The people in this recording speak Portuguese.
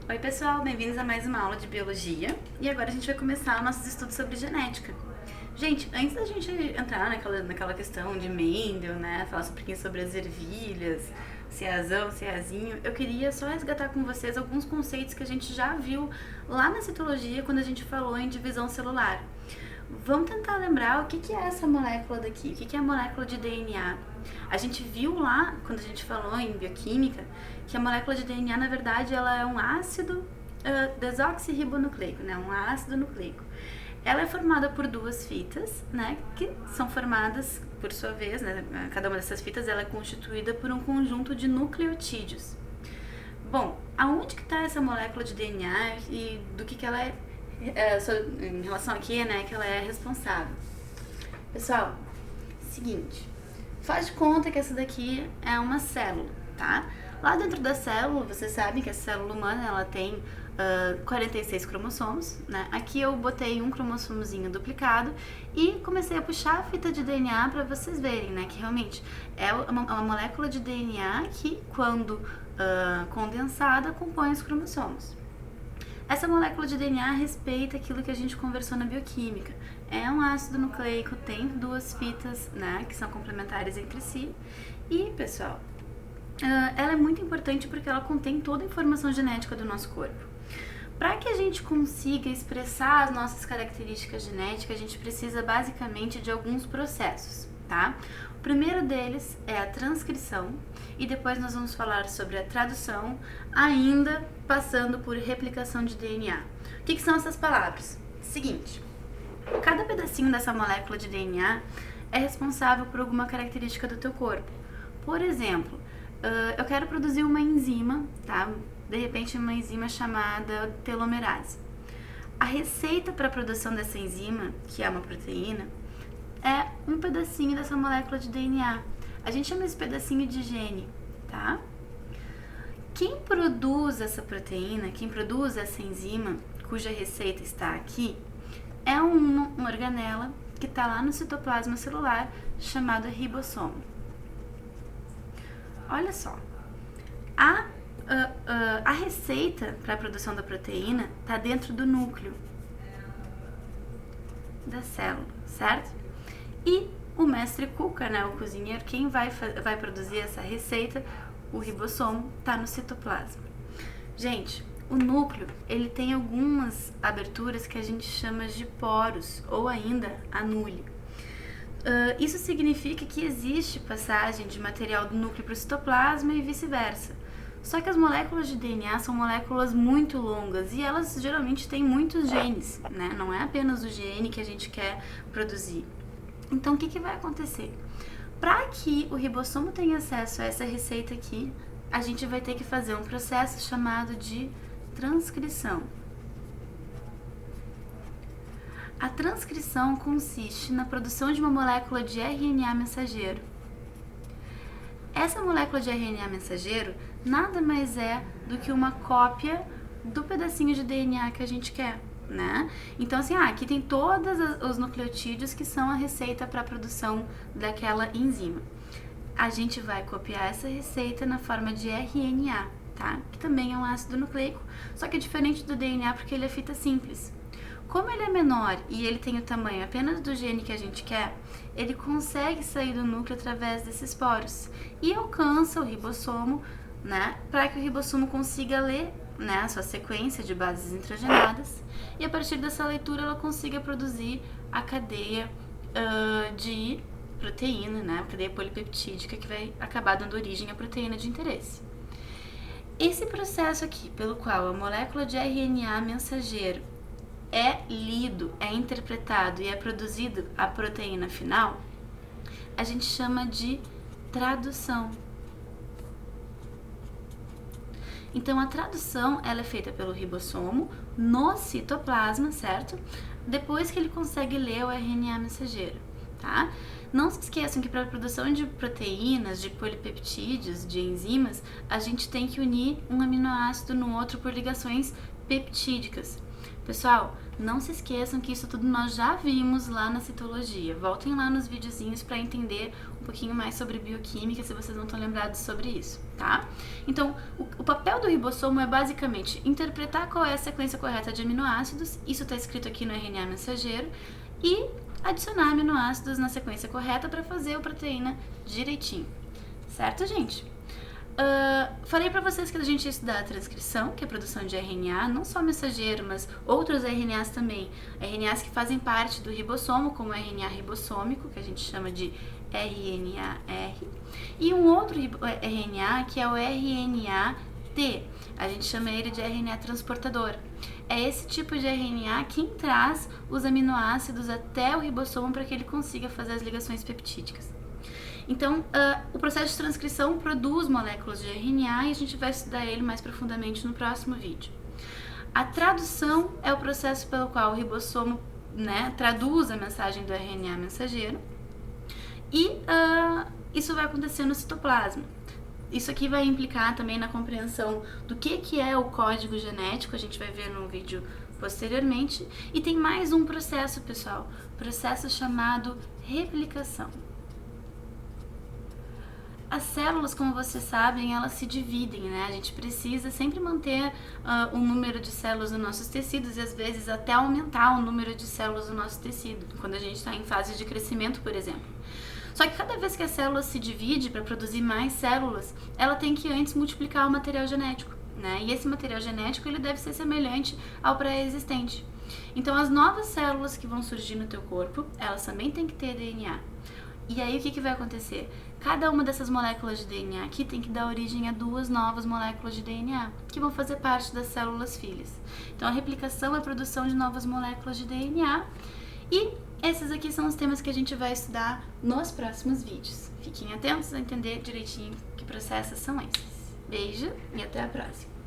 Oi pessoal, bem-vindos a mais uma aula de biologia e agora a gente vai começar nossos estudos sobre genética. Gente, antes da gente entrar naquela questão de Mendel, né, falar um pouquinho sobre as ervilhas, se é azão, se é azinho, eu queria só resgatar com vocês alguns conceitos que a gente já viu lá na citologia quando a gente falou em divisão celular. Vamos tentar lembrar o que é essa molécula daqui, o que é a molécula de DNA. A gente viu lá, quando a gente falou em bioquímica, que a molécula de DNA, na verdade, ela é um ácido desoxirribonucleico, né? Um ácido nucleico. Ela é formada por duas fitas, né? Que são formadas, por sua vez, né? Cada uma dessas fitas ela é constituída por um conjunto de nucleotídeos. Bom, aonde que está essa molécula de DNA e do que ela é, em relação aqui, né, que ela é responsável? Pessoal, seguinte, faz de conta que essa daqui é uma célula, tá? Lá dentro da célula, vocês sabem que a célula humana, ela tem 46 cromossomos, né? Aqui eu botei um cromossomozinho duplicado e comecei a puxar a fita de DNA para vocês verem, né? Que realmente é uma molécula de DNA que, quando condensada, compõe os cromossomos. Essa molécula de DNA respeita aquilo que a gente conversou na bioquímica. É um ácido nucleico, tem duas fitas, né, que são complementares entre si. E, pessoal, ela é muito importante porque ela contém toda a informação genética do nosso corpo. Para que a gente consiga expressar as nossas características genéticas, a gente precisa basicamente de alguns processos, tá? O primeiro deles é a transcrição e depois nós vamos falar sobre a tradução, ainda passando por replicação de DNA. O que são essas palavras? Seguinte, cada pedacinho dessa molécula de DNA é responsável por alguma característica do teu corpo. Por exemplo, eu quero produzir uma enzima, tá? De repente uma enzima chamada telomerase. A receita para a produção dessa enzima, que é uma proteína, é um pedacinho dessa molécula de DNA. A gente chama esse pedacinho de gene, tá? Quem produz essa proteína, quem produz essa enzima, cuja receita está aqui, é uma organela que está lá no citoplasma celular, chamado ribossomo. Olha só, a receita para a produção da proteína está dentro do núcleo da célula, certo? E o mestre Cuca, né, o cozinheiro, quem vai produzir essa receita, o ribossomo, está no citoplasma. Gente, o núcleo, ele tem algumas aberturas que a gente chama de poros, ou ainda anule. Isso significa que existe passagem de material do núcleo para o citoplasma e vice-versa. Só que as moléculas de DNA são moléculas muito longas e elas geralmente têm muitos genes, né? Não é apenas o gene que a gente quer produzir. Então, o que vai acontecer? Para que o ribossomo tenha acesso a essa receita aqui, a gente vai ter que fazer um processo chamado de transcrição. A transcrição consiste na produção de uma molécula de RNA mensageiro. Essa molécula de RNA mensageiro nada mais é do que uma cópia do pedacinho de DNA que a gente quer, né? Então, assim, aqui tem todos os nucleotídeos que são a receita para a produção daquela enzima. A gente vai copiar essa receita na forma de RNA, tá? Que também é um ácido nucleico, só que é diferente do DNA porque ele é fita simples. Como ele é menor e ele tem o tamanho apenas do gene que a gente quer, ele consegue sair do núcleo através desses poros e alcança o ribossomo, né? Para que o ribossomo consiga ler, né, a sua sequência de bases nitrogenadas e a partir dessa leitura ela consiga produzir a cadeia de proteína, né, a cadeia polipeptídica que vai acabar dando origem à proteína de interesse. Esse processo aqui, pelo qual a molécula de RNA mensageiro é lido, é interpretado e é produzido a proteína final, a gente chama de tradução. Então, a tradução ela é feita pelo ribossomo no citoplasma, certo? Depois que ele consegue ler o RNA mensageiro, tá? Não se esqueçam que para a produção de proteínas, de polipeptídeos, de enzimas, a gente tem que unir um aminoácido no outro por ligações peptídicas. Pessoal, não se esqueçam que isso tudo nós já vimos lá na citologia. Voltem lá nos videozinhos para entender um pouquinho mais sobre bioquímica, se vocês não estão lembrados sobre isso, tá? Então, o papel do ribossomo é basicamente interpretar qual é a sequência correta de aminoácidos, isso está escrito aqui no RNA mensageiro, e adicionar aminoácidos na sequência correta para fazer a proteína direitinho. Certo, gente? Falei pra vocês que a gente ia estudar a transcrição, que é a produção de RNA, não só mensageiro, mas outros RNAs também. RNAs que fazem parte do ribossomo, como o RNA ribossômico, que a gente chama de RNA-R. E um outro RNA, que é o RNA-T. A gente chama ele de RNA transportador. É esse tipo de RNA quem traz os aminoácidos até o ribossomo para que ele consiga fazer as ligações peptídicas. Então, o processo de transcrição produz moléculas de RNA e a gente vai estudar ele mais profundamente no próximo vídeo. A tradução é o processo pelo qual o ribossomo, né, traduz a mensagem do RNA mensageiro e isso vai acontecer no citoplasma. Isso aqui vai implicar também na compreensão do que é o código genético, a gente vai ver no vídeo posteriormente. E tem mais um processo, pessoal, processo chamado replicação. As células, como vocês sabem, elas se dividem, né? A gente precisa sempre manter o número de células nos nossos tecidos e às vezes até aumentar o número de células no nosso tecido, quando a gente está em fase de crescimento, por exemplo. Só que cada vez que a célula se divide para produzir mais células, ela tem que antes multiplicar o material genético, né? E esse material genético ele deve ser semelhante ao pré-existente. Então as novas células que vão surgir no teu corpo, elas também têm que ter DNA. E aí o que vai acontecer? Cada uma dessas moléculas de DNA aqui tem que dar origem a 2 novas moléculas de DNA, que vão fazer parte das células filhas. Então a replicação é a produção de novas moléculas de DNA e esses aqui são os temas que a gente vai estudar nos próximos vídeos. Fiquem atentos a entender direitinho que processos são esses. Beijo e até a próxima!